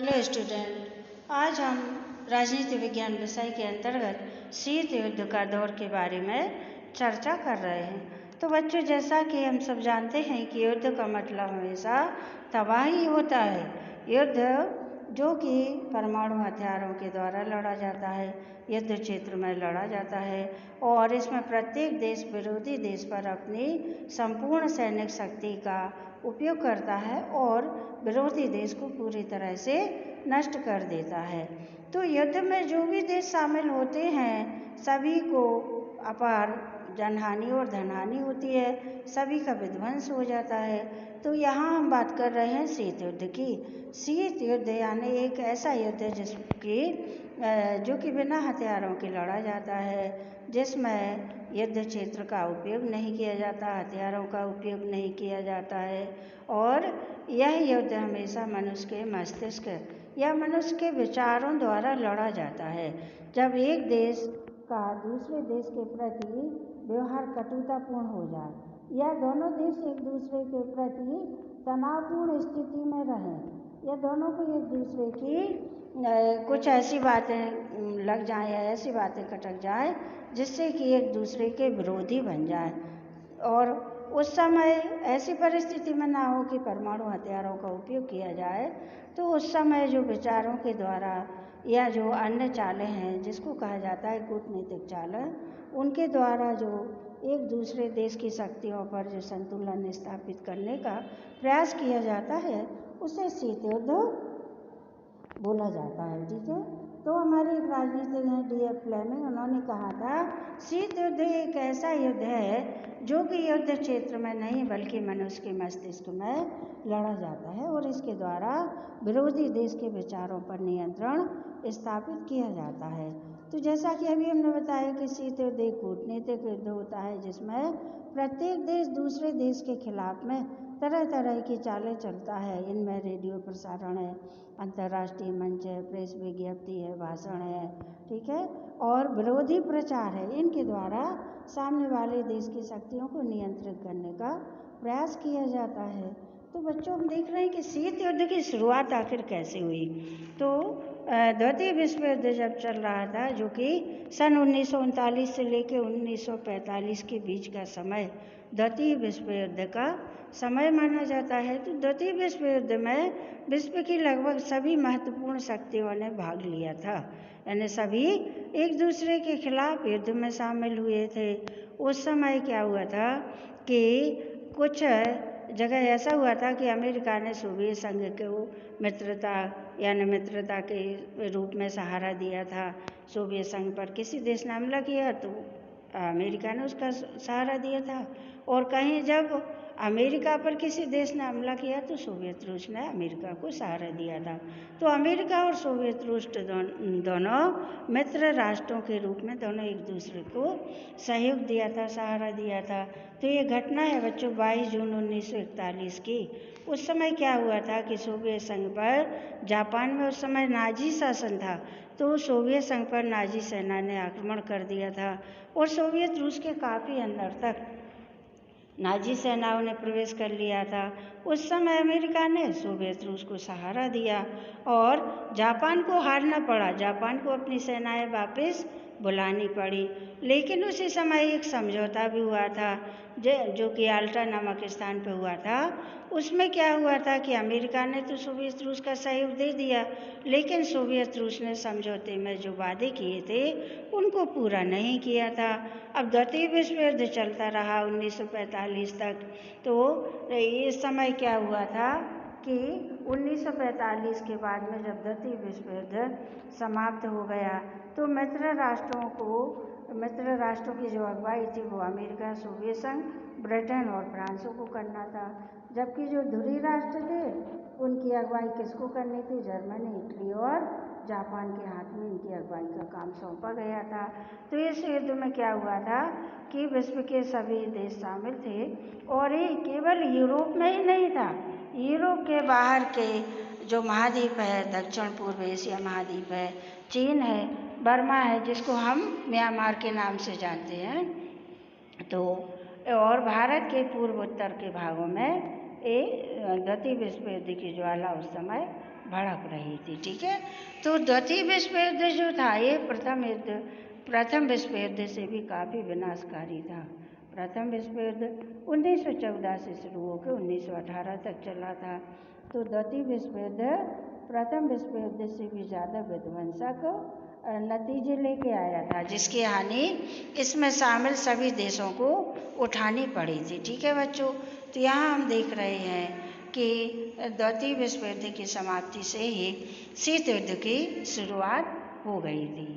Hello student, आज हम राजनीति विज्ञान विषय के अंतर्गत शीत युद्ध का दौर के बारे में चर्चा कर रहे हैं। तो बच्चों, जैसा कि हम सब जानते हैं कि युद्ध का मतलब हमेशा तबाही होता है। युद्ध जो कि परमाणु हथियारों के द्वारा लड़ा जाता है, युद्ध क्षेत्र में लड़ा जाता है और इसमें प्रत्येक देश विरोधी देश पर अपनी संपूर्ण सैनिक शक्ति का उपयोग करता है और विरोधी देश को पूरी तरह से नष्ट कर देता है। तो युद्ध में जो भी देश शामिल होते हैं सभी को अपार जनहानि और धनहानि होती है, सभी का विध्वंस हो जाता है। तो यहाँ हम बात कर रहे हैं शीत युद्ध की। शीत युद्ध यानी एक ऐसा युद्ध है जो कि बिना हथियारों के लड़ा जाता है, जिसमें युद्ध क्षेत्र का उपयोग नहीं किया जाता, हथियारों का उपयोग नहीं किया जाता है और यह युद्ध हमेशा मनुष्य के मस्तिष्क या मनुष्य के विचारों द्वारा लड़ा जाता है। जब एक देश का दूसरे देश के प्रति व्यवहार कटुतापूर्ण हो जाए या दोनों देश एक दूसरे के प्रति तनावपूर्ण स्थिति में रहें या दोनों को एक दूसरे की कुछ ऐसी बातें लग जाएं या ऐसी बातें खटक जाए जिससे कि एक दूसरे के विरोधी बन जाए और उस समय ऐसी परिस्थिति में ना हो कि परमाणु हथियारों का उपयोग किया जाए, तो उस समय जो विचारों के द्वारा या जो अन्य चालें हैं जिसको कहा जाता है कूटनीतिक चालें, उनके द्वारा जो एक दूसरे देश की शक्तियों पर जो संतुलन स्थापित करने का प्रयास किया जाता है उसे शीत युद्ध बोला जाता है। ठीक है, तो हमारे एक राजनीतिज्ञ हैं D.F. फ्लेमिंग, उन्होंने कहा था शीत युद्ध एक ऐसा युद्ध है जो कि युद्ध क्षेत्र में नहीं बल्कि मनुष्य के मस्तिष्क में लड़ा जाता है और इसके द्वारा विरोधी देश के विचारों पर नियंत्रण स्थापित किया जाता है। तो जैसा कि अभी हमने बताया कि शीत युद्ध एक कूटनीतिक युद्ध होता है जिसमें प्रत्येक देश दूसरे देश के खिलाफ में तरह तरह की चालें चलता है। इनमें रेडियो प्रसारण है, अंतर्राष्ट्रीय मंच है, प्रेस विज्ञप्ति है, भाषण है, ठीक है, और विरोधी प्रचार है। इनके द्वारा सामने वाले देश की शक्तियों को नियंत्रित करने का प्रयास किया जाता है। तो बच्चों, हम देख रहे हैं कि शीत युद्ध की शुरुआत आखिर कैसे हुई। तो द्वितीय विश्व युद्ध जब चल रहा था, जो कि सन 1939 से लेकर 1945 के बीच का समय द्वितीय विश्व युद्ध का समय माना जाता है। तो द्वितीय विश्व युद्ध में विश्व की लगभग सभी महत्वपूर्ण शक्तियों ने भाग लिया था, यानी सभी एक दूसरे के खिलाफ युद्ध में शामिल हुए थे। उस समय क्या हुआ था कि कुछ जगह ऐसा हुआ था कि अमेरिका ने सोवियत संघ को मित्रता के रूप में सहारा दिया था। सोवियत संघ पर किसी देश ने हमला किया तो अमेरिका ने उसका सहारा दिया था, और कहीं जब अमेरिका पर किसी देश ने हमला किया तो सोवियत रूस ने अमेरिका को सहारा दिया था। तो अमेरिका और सोवियत रूस दोनों मित्र राष्ट्रों के रूप में दोनों एक दूसरे को सहयोग दिया था, सहारा दिया था। तो ये घटना है बच्चों 22 जून 1941 की। उस समय क्या हुआ था कि सोवियत संघ पर, जापान में उस समय नाजी शासन था, तो सोवियत संघ पर नाजी सेना ने आक्रमण कर दिया था और सोवियत रूस के काफ़ी अंदर तक नाजी सेनाओं ने प्रवेश कर लिया था। उस समय अमेरिका ने सोवियत रूस को सहारा दिया और जापान को हारना पड़ा, जापान को अपनी सेनाएं वापस बुलानी पड़ी। लेकिन उसी समय एक समझौता भी हुआ था जो कि याल्टा नामक स्थान पर हुआ था। उसमें क्या हुआ था कि अमेरिका ने तो सोवियत रूस का सहयोग दे दिया, लेकिन सोवियत रूस ने समझौते में जो वादे किए थे उनको पूरा नहीं किया था। अब द्वितीय विश्व युद्ध चलता रहा 1945 तक। तो इस समय क्या हुआ था कि 1945 के बाद में जब द्वितीय विश्व युद्ध समाप्त हो गया तो मित्र राष्ट्रों की जो अगुवाई थी वो अमेरिका, सोवियत संघ, ब्रिटेन और फ्रांस को करना था, जबकि जो ध्रुवीय राष्ट्र थे उनकी अगुवाई किसको करनी थी? जर्मनी, इटली और जापान के हाथ में इनकी अगुवाई का काम सौंपा गया था। तो इस युद्ध में क्या हुआ था कि विश्व के सभी देश शामिल थे और ये केवल यूरोप में ही नहीं था, यूरोप के बाहर के जो महाद्वीप है, दक्षिण पूर्व एशिया महाद्वीप है, चीन है, बर्मा है जिसको हम म्यांमार के नाम से जानते हैं, तो और भारत के पूर्व उत्तर के भागों में द्वितीय विश्व युद्ध की ज्वाला उस समय भड़क रही थी। ठीक है, तो द्वितीय विश्व युद्ध जो था ये प्रथम विश्व युद्ध से भी काफ़ी विनाशकारी था। प्रथम विश्व युद्ध 1914 से शुरू होकर 1918 तक चला था। तो द्वितीय विश्व युद्ध प्रथम विश्व युद्ध से भी ज़्यादा विध्वंसक नतीजे लेके आया था, जिसकी हानि इसमें शामिल सभी देशों को उठानी पड़ी थी। ठीक है बच्चों, तो यहाँ हम देख रहे हैं कि द्वितीय विश्व युद्ध की समाप्ति से ही शीत युद्ध की शुरुआत हो गई थी।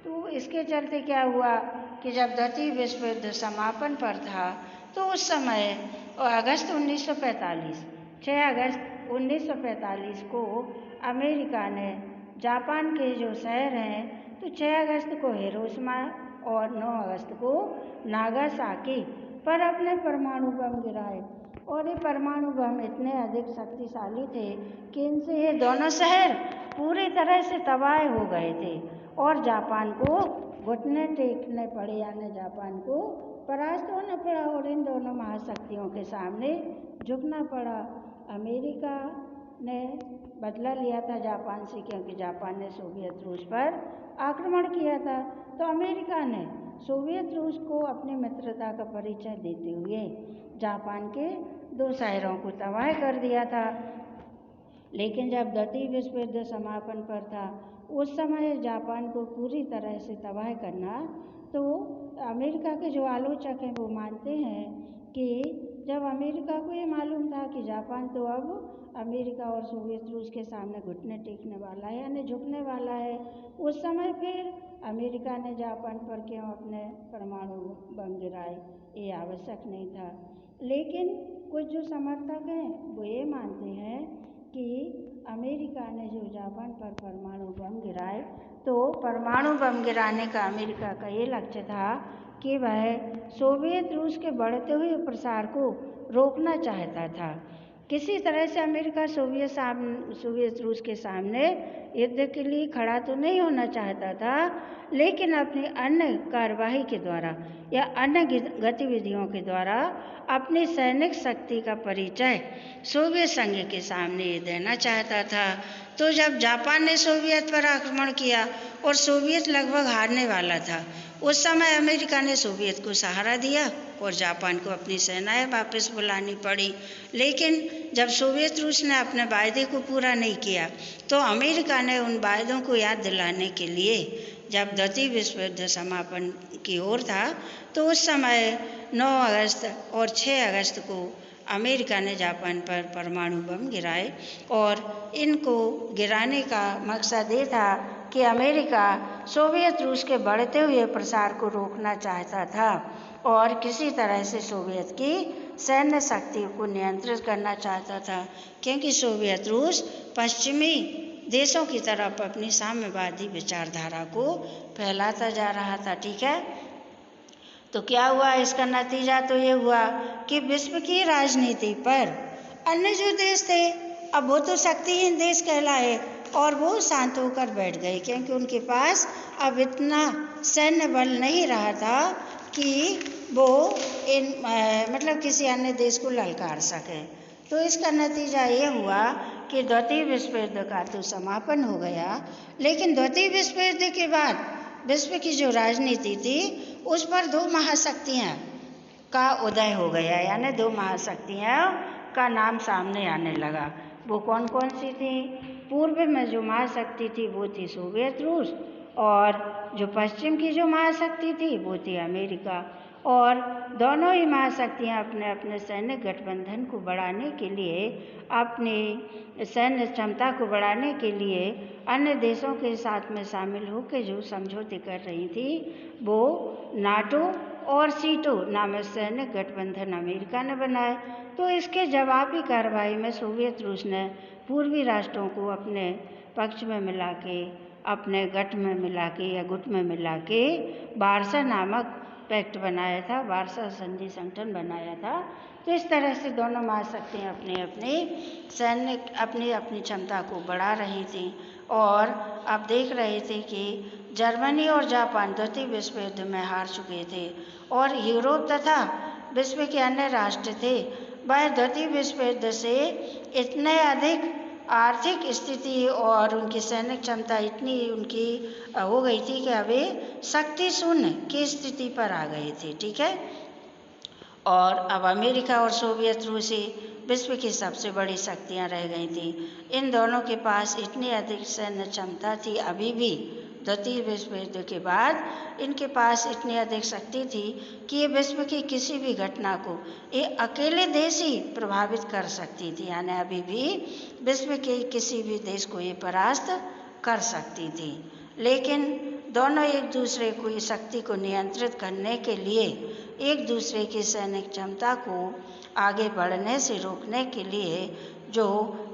तो इसके चलते क्या हुआ कि जब द्वितीय विश्व युद्ध समापन पर था तो उस समय अगस्त 1945 6 अगस्त 1945 को अमेरिका ने जापान के जो शहर हैं तो 6 अगस्त को हिरोशिमा और 9 अगस्त को नागासाकी पर अपने परमाणु बम गिराए। और ये परमाणु बम इतने अधिक शक्तिशाली थे कि इनसे ये दोनों शहर पूरी तरह से तबाह हो गए थे और जापान को घुटने टेकने पड़े, यानी जापान को परास्त होना पड़ा और इन दोनों महाशक्तियों के सामने झुकना पड़ा। अमेरिका ने बदला लिया था जापान से, क्योंकि जापान ने सोवियत रूस पर आक्रमण किया था। तो अमेरिका ने सोवियत रूस को अपनी मित्रता का परिचय देते हुए जापान के 2 शहरों को तबाह कर दिया था। लेकिन जब द्वितीय विश्व युद्ध समापन पर था उस समय जापान को पूरी तरह से तबाह करना, तो अमेरिका के जो आलोचक हैं वो मानते हैं कि जब अमेरिका को ये मालूम था कि जापान तो अब अमेरिका और सोवियत रूस के सामने घुटने टेकने वाला है, यानी झुकने वाला है, उस समय फिर अमेरिका ने जापान पर क्यों अपने परमाणु बम गिराए, ये आवश्यक नहीं था। लेकिन कुछ जो समर्थक हैं वो ये मानते हैं कि अमेरिका ने जो जापान पर परमाणु बम गिराए, तो परमाणु बम गिराने का अमेरिका का ये लक्ष्य था कि वह सोवियत रूस के बढ़ते हुए प्रसार को रोकना चाहता था। किसी तरह से अमेरिका सोवियत रूस के सामने युद्ध के लिए खड़ा तो नहीं होना चाहता था, लेकिन अपनी अन्य कार्यवाही के द्वारा या अन्य गतिविधियों के द्वारा अपनी सैनिक शक्ति का परिचय सोवियत संघ के सामने ये देना चाहता था। तो जब जापान ने सोवियत पर आक्रमण किया और सोवियत लगभग हारने वाला था, उस समय अमेरिका ने सोवियत को सहारा दिया और जापान को अपनी सेनाएं वापस बुलानी पड़ी। लेकिन जब सोवियत रूस ने अपने वायदे को पूरा नहीं किया तो अमेरिका ने उन वायदों को याद दिलाने के लिए जब द्वितीय विश्व युद्ध समापन की ओर था तो उस समय 9 अगस्त और 6 अगस्त को अमेरिका ने जापान पर परमाणु बम गिराए और इनको गिराने का मकसद ये था कि अमेरिका सोवियत रूस के बढ़ते हुए प्रसार को रोकना चाहता था और किसी तरह से सोवियत की सैन्य शक्ति को नियंत्रित करना चाहता था, क्योंकि सोवियत रूस पश्चिमी देशों की तरफ अपनी साम्यवादी विचारधारा को फैलाता जा रहा था। ठीक है, तो क्या हुआ, इसका नतीजा तो ये हुआ कि विश्व की राजनीति पर अन्य जो देश थे अब वो तो शक्तिहीन देश कहलाए और वो शांत होकर बैठ गए, क्योंकि उनके पास अब इतना सैन्य बल नहीं रहा था कि वो मतलब किसी अन्य देश को ललकार सके। तो इसका नतीजा ये हुआ कि द्वितीय विश्व युद्ध का तो समापन हो गया, लेकिन द्वितीय विश्व युद्ध के बाद विश्व की जो राजनीति थी उस पर 2 महाशक्तियाँ का उदय हो गया, यानी 2 महाशक्तियाँ का नाम सामने आने लगा। वो कौन कौन सी थी? पूर्व में जो महाशक्ति थी वो थी सोवियत रूस और जो पश्चिम की जो महाशक्ति थी वो थी अमेरिका। और दोनों ही महाशक्तियाँ अपने अपने सैन्य गठबंधन को बढ़ाने के लिए, अपनी सैन्य क्षमता को बढ़ाने के लिए अन्य देशों के साथ में शामिल होकर जो समझौते कर रही थी वो नाटो और सीटो नामक सैन्य गठबंधन अमेरिका ने बनाए। तो इसके जवाबी कार्रवाई में सोवियत रूस ने पूर्वी राष्ट्रों को अपने पक्ष में मिला के, अपने गठ में मिला के या गुट में मिला के वार्सा नामक पैक्ट बनाया था, वार्सा संधि संगठन बनाया था। तो इस तरह से दोनों महाशक्तियाँ अपनी अपनी क्षमता को बढ़ा रही थी और अब देख रहे थे कि जर्मनी और जापान द्वितीय विश्व युद्ध में हार चुके थे और यूरोप तथा विश्व के अन्य राष्ट्र थे वह द्वितीय विश्व युद्ध से इतने अधिक आर्थिक स्थिति और उनकी सैनिक क्षमता इतनी उनकी हो गई थी कि अब वे शक्ति शून्य की स्थिति पर आ गए थे। ठीक है, और अब अमेरिका और सोवियत रूसी विश्व की सबसे बड़ी शक्तियां रह गई थी। इन दोनों के पास इतनी अधिक सैन्य क्षमता थी, अभी भी द्वितीय विश्व युद्ध के बाद इनके पास इतनी अधिक शक्ति थी कि ये विश्व की किसी भी घटना को ये अकेले देश ही प्रभावित कर सकती थी, यानी अभी भी विश्व के किसी भी देश को ये परास्त कर सकती थी। लेकिन दोनों एक दूसरे को इस शक्ति को नियंत्रित करने के लिए एक दूसरे की सैनिक क्षमता को आगे बढ़ने से रोकने के लिए जो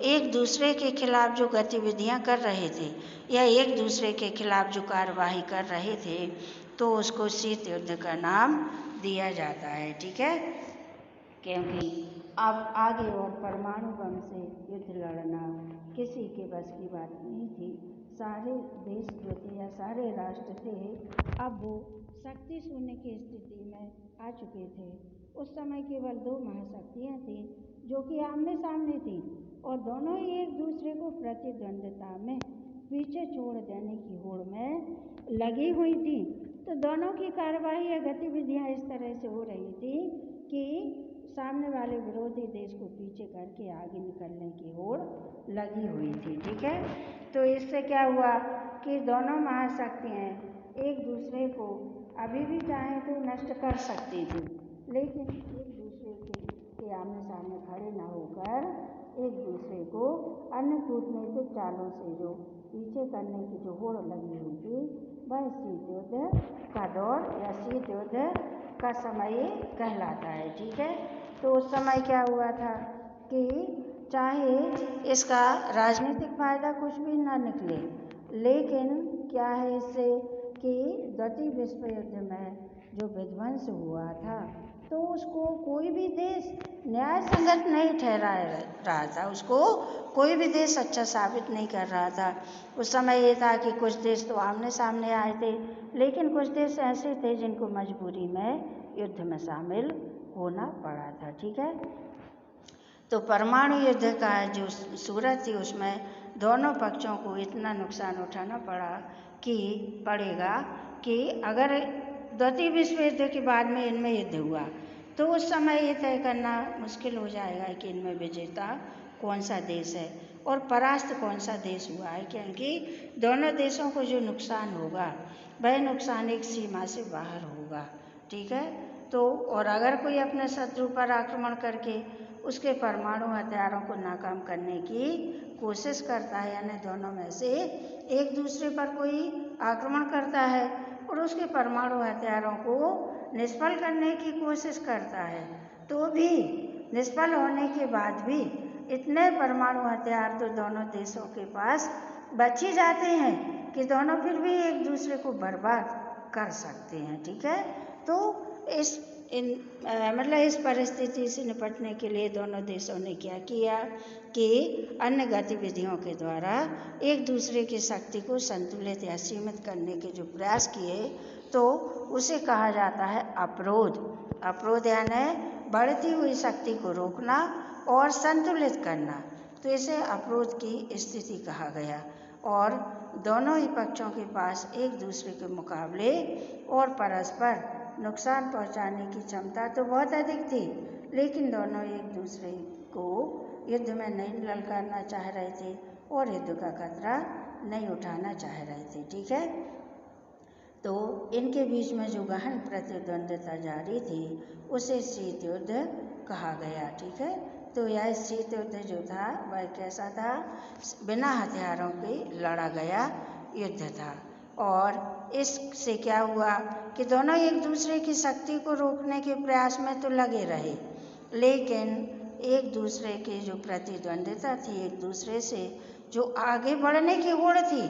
एक दूसरे के खिलाफ जो गतिविधियां कर रहे थे या एक दूसरे के खिलाफ जो कार्यवाही कर रहे थे, तो उसको शीत युद्ध का नाम दिया जाता है। ठीक है, क्योंकि अब आगे और परमाणु बम से युद्ध लड़ना किसी के बस की बात नहीं थी। सारे देश जो थे या सारे राष्ट्र थे, अब वो शक्ति शून्य की स्थिति में आ चुके थे। उस समय केवल 2 महाशक्तियां थीं जो कि आमने सामने थीं और दोनों ही एक दूसरे को प्रतिद्वंद्विता में पीछे छोड़ देने की होड़ में लगी हुई थी। तो दोनों की कार्यवाही या गतिविधियां इस तरह से हो रही थी कि सामने वाले विरोधी देश को पीछे करके आगे निकलने की होड़ लगी हुई थी। ठीक है, तो इससे क्या हुआ कि दोनों महाशक्तियां एक दूसरे को अभी भी चाहें तो नष्ट कर सकती थी, लेकिन एक दूसरे के आमने सामने खड़े न होकर एक दूसरे को अन्य कूटनीतिक चालों से जो पीछे करने की जो होड़ लगी हुई थी, वह शीत युद्ध का दौर या शीत युद्ध का समय कहलाता है। ठीक है, तो उस समय क्या हुआ था कि चाहे इसका राजनीतिक फायदा कुछ भी ना निकले, लेकिन क्या है इससे कि द्वितीय विश्व युद्ध में जो विध्वंस हुआ था, तो उसको कोई भी देश न्याय संगत नहीं ठहरा रहा था, उसको कोई भी देश अच्छा साबित नहीं कर रहा था। उस समय ये था कि कुछ देश तो आमने सामने आए थे, लेकिन कुछ देश ऐसे थे जिनको मजबूरी में युद्ध में शामिल होना पड़ा था। ठीक है, तो परमाणु युद्ध का जो सूरत थी उसमें दोनों पक्षों को इतना नुकसान उठाना पड़ेगा कि अगर द्वितीय विश्व युद्ध के बाद में इनमें युद्ध हुआ तो उस समय ये तय करना मुश्किल हो जाएगा कि इनमें विजेता कौन सा देश है और परास्त कौन सा देश हुआ है, क्योंकि दोनों देशों को जो नुकसान होगा वह नुकसान एक सीमा से बाहर होगा। ठीक है, तो और अगर कोई अपने शत्रु पर आक्रमण करके उसके परमाणु हथियारों को नाकाम करने की कोशिश करता है, यानी दोनों में से एक दूसरे पर कोई आक्रमण करता है और उसके परमाणु हथियारों को निष्फल करने की कोशिश करता है, तो भी निष्फल होने के बाद भी इतने परमाणु हथियार तो दोनों देशों के पास बच ही जाते हैं कि दोनों फिर भी एक दूसरे को बर्बाद कर सकते हैं। ठीक है, तो इस परिस्थिति से निपटने के लिए दोनों देशों ने क्या किया कि अन्य गतिविधियों के द्वारा एक दूसरे की शक्ति को संतुलित या सीमित करने के जो प्रयास किए, तो उसे कहा जाता है अवरोध। अवरोध यानी बढ़ती हुई शक्ति को रोकना और संतुलित करना, तो इसे अवरोध की स्थिति कहा गया। और दोनों ही पक्षों के पास एक दूसरे के मुकाबले और परस्पर नुकसान पहुंचाने की क्षमता तो बहुत अधिक थी, लेकिन दोनों एक दूसरे को युद्ध में नहीं ललकारना चाह रहे थे और युद्ध का खतरा नहीं उठाना चाह रहे थे। ठीक है, तो इनके बीच में जो गहन प्रतिद्वंद्विता जारी थी उसे शीत युद्ध कहा गया। ठीक है, तो यह शीत युद्ध जो था वह कैसा था, बिना हथियारों के लड़ा गया युद्ध था। और इससे क्या हुआ कि दोनों एक दूसरे की शक्ति को रोकने के प्रयास में तो लगे रहे, लेकिन एक दूसरे की जो प्रतिद्वंद्विता थी, एक दूसरे से जो आगे बढ़ने की होड़ थी,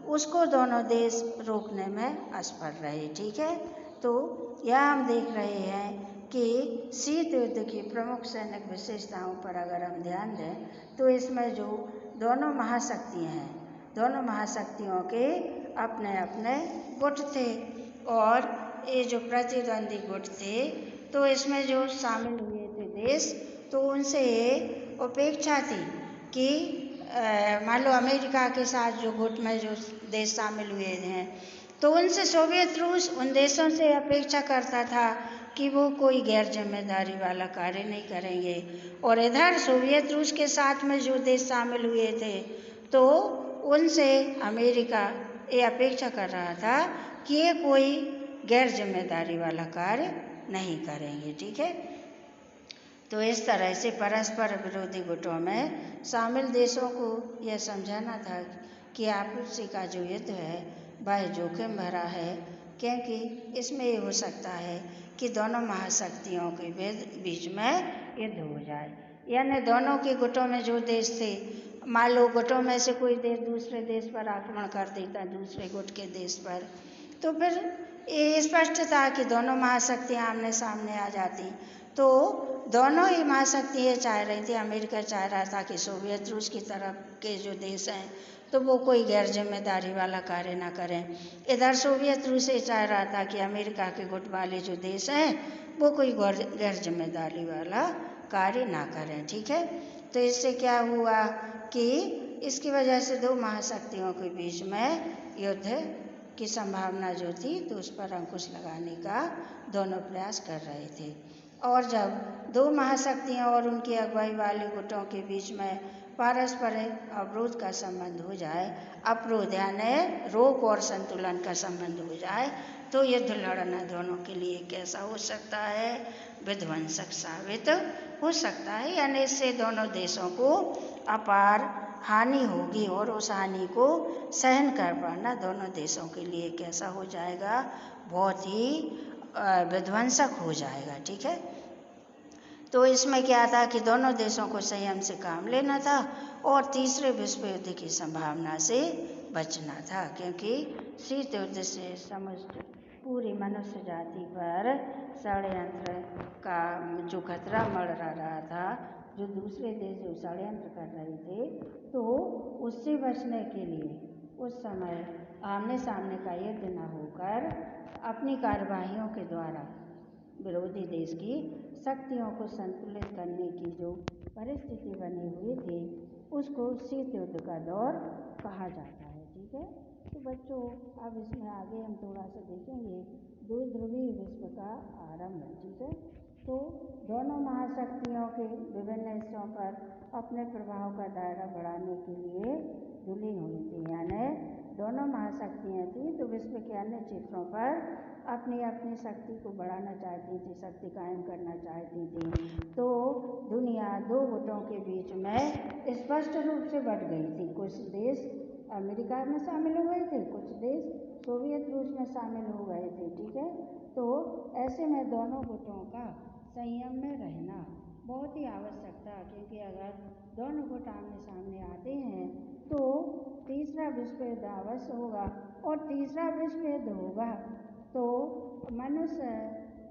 उसको दोनों देश रोकने में असफल रहे। ठीक है, तो यह हम देख रहे हैं कि शीत युद्ध की प्रमुख सैनिक विशेषताओं पर अगर हम ध्यान दें तो इसमें जो दोनों महाशक्तियां हैं, दोनों महाशक्तियों के अपने अपने गुट थे और ये जो प्रतिद्वंदी गुट थे, तो इसमें जो शामिल हुए थे देश, तो उनसे ये अपेक्षा थी कि मान लो अमेरिका के साथ जो गुट में जो देश शामिल हुए हैं, तो उनसे सोवियत रूस उन देशों से अपेक्षा करता था कि वो कोई गैर जिम्मेदारी वाला कार्य नहीं करेंगे, और इधर सोवियत रूस के साथ में जो देश शामिल हुए थे तो उनसे अमेरिका ये अपेक्षा कर रहा था कि ये कोई गैर जिम्मेदारी वाला कार्य नहीं करेंगे। ठीक है, तो इस तरह से परस्पर विरोधी गुटों में शामिल देशों को यह समझाना था कि आपसी का जो युद्ध है वह जोखिम भरा है, क्योंकि इसमें ये हो सकता है कि दोनों महाशक्तियों के बीच में युद्ध हो जाए, यानी दोनों के गुटों में जो देश थे, मान लो गुटों में से कोई देश दूसरे देश पर आक्रमण कर देता दूसरे गुट के देश पर, तो फिर ये स्पष्ट था कि दोनों महाशक्तियां आमने सामने आ जाती। तो दोनों ही महाशक्ति ये चाह रही थी, अमेरिका चाह रहा था कि सोवियत रूस की तरफ के जो देश हैं तो वो कोई गैर जिम्मेदारी वाला कार्य ना करें, इधर सोवियत रूस ये चाह रहा था कि अमेरिका के गुट वाले जो देश हैं वो कोई गैर जिम्मेदारी वाला कार्य ना करें। ठीक है, तो इससे क्या हुआ कि इसकी वजह से दो महाशक्तियों के बीच में युद्ध की संभावना जो थी तो उस पर अंकुश लगाने का दोनों प्रयास कर रहे थे। और जब दो महाशक्तियों और उनकी अगुवाई वाले गुटों के बीच में पारस्परिक अवरोध का संबंध हो जाए, अवरोध यानी रोक और संतुलन का संबंध हो जाए, तो युद्ध लड़ना दोनों के लिए कैसा हो सकता है, विध्वंसक साबित हो सकता है, यानी इससे दोनों देशों को अपार हानि होगी और उस हानि को सहन कर पाना दोनों देशों के लिए कैसा हो जाएगा, बहुत ही विध्वंसक हो जाएगा। ठीक है, तो इसमें क्या था कि दोनों देशों को संयम से काम लेना था और तीसरे विश्व युद्ध की संभावना से बचना था, क्योंकि शीत युद्ध से समस्त पूरी मनुष्य जाति पर षड्यंत्र का जो खतरा मंडरा रहा था, जो दूसरे देश जो षड्यंत्र कर रहे थे, तो उससे बचने के लिए उस समय आमने सामने का युद्ध न होकर अपनी कार्यवाहियों के द्वारा विरोधी देश की शक्तियों को संतुलित करने की जो परिस्थिति बनी हुई थी उसको शीत युद्ध का दौर कहा जाता है। ठीक है, तो बच्चों अब इसमें आगे हम थोड़ा सा देखेंगे दो ध्रुवीय विश्व का आरंभ। ठीक है, तो दोनों महाशक्तियों के विभिन्न हिस्सों पर अपने प्रभाव का दायरा बढ़ाने के लिए जुली हुई थी, यानी दोनों महाशक्तियाँ थी तो विश्व के अन्य क्षेत्रों पर अपनी अपनी शक्ति को बढ़ाना चाहती थी, शक्ति कायम करना चाहती थी। तो दुनिया दो गुटों के बीच में स्पष्ट रूप से बढ़ गई थी, कुछ देश अमेरिका में शामिल हो गए थे, कुछ देश सोवियत रूस में शामिल हो गए थे। ठीक है, तो ऐसे में दोनों गुटों का संयम में रहना बहुत ही आवश्यक था, क्योंकि अगर दोनों गुट आमने सामने आते हैं तो तीसरा विश्व युद्ध अवश्य होगा, और तीसरा विश्व युद्ध होगा तो मनुष्य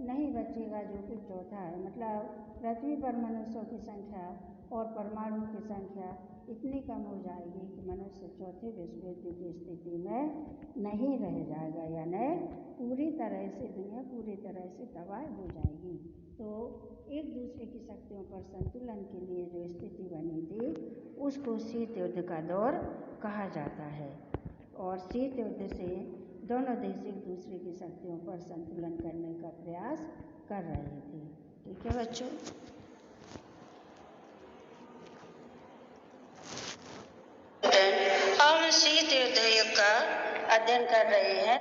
नहीं बचेगा, जो कि चौथा है, मतलब पृथ्वी पर मनुष्यों की संख्या और परमाणु की संख्या इतनी कम हो जाएगी कि मनुष्य चौथे विश्व युद्ध की स्थिति में नहीं रह जाएगा, यानी पूरी तरह से दुनिया पूरी तरह से तबाह हो जाएगी। तो एक दूसरे की शक्तियों पर संतुलन के लिए जो स्थिति बनी थी उसको शीत युद्ध का दौर कहा जाता है, और शीत युद्ध से दोनों देश एक दूसरे की शक्तियों पर संतुलन करने का प्रयास कर रहे थे। ठीक है बच्चों, हम शीत युद्ध का अध्ययन कर रहे हैं।